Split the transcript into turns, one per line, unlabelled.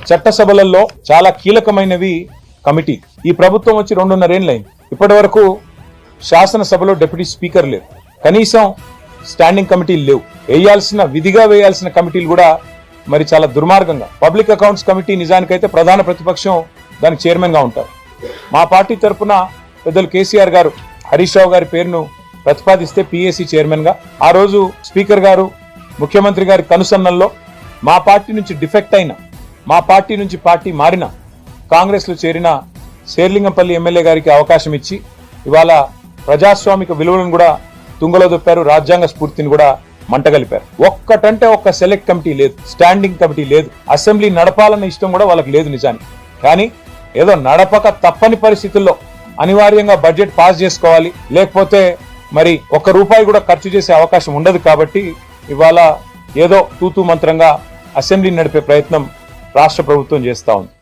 చట్టసభలలో చాలా కీలకమైనవి కమిటీ. ఈ ప్రభుత్వం వచ్చి 2.5 ఏళ్లైంది. ఇప్పటి వరకు శాసనసభలో డిప్యూటీ స్పీకర్ లేరు, కనీసం స్టాండింగ్ కమిటీలు లేవు. విధిగా వేయాల్సిన కమిటీలు కూడా మరి చాలా దుర్మార్గంగా. పబ్లిక్ అకౌంట్స్ కమిటీ నిజానికైతే ప్రధాన ప్రతిపక్షం దానికి చైర్మన్ గా ఉంటారు. మా పార్టీ తరఫున పెద్దలు కేసీఆర్ గారు హరీష్ రావు గారి పేరును ప్రతిపాదిస్తే పిఏసీ చైర్మన్ గా ఆ రోజు స్పీకర్ గారు ముఖ్యమంత్రి గారి కనుసన్నల్లో మా పార్టీ నుంచి డిఫెక్ట్ అయిన, మా పార్టీ నుంచి పార్టీ మారిన, కాంగ్రెస్ లో చేరిన శేర్లింగంపల్లి ఎమ్మెల్యే గారికి అవకాశం ఇచ్చి ఇవాళ ప్రజాస్వామిక విలువలను కూడా తుంగలో దొప్పారు, రాజ్యాంగ స్ఫూర్తిని కూడా మంటగలిపారు. ఒక్కటంటే ఒక్క సెలెక్ట్ కమిటీ లేదు, స్టాండింగ్ కమిటీ లేదు, అసెంబ్లీ నడపాలన్న ఇష్టం కూడా వాళ్ళకి లేదు నిజానికి. కానీ ఏదో నడపక తప్పని పరిస్థితుల్లో అనివార్యంగా బడ్జెట్ పాస్ చేసుకోవాలి, లేకపోతే మరి ₹1 కూడా ఖర్చు చేసే అవకాశం ఉండదు. కాబట్టి ఇవాళ ఏదో తూతూ మంత్రంగా అసెంబ్లీ నడిపే ప్రయత్నం రాష్ట్ర ప్రభుత్వం చేస్తా ఉంది.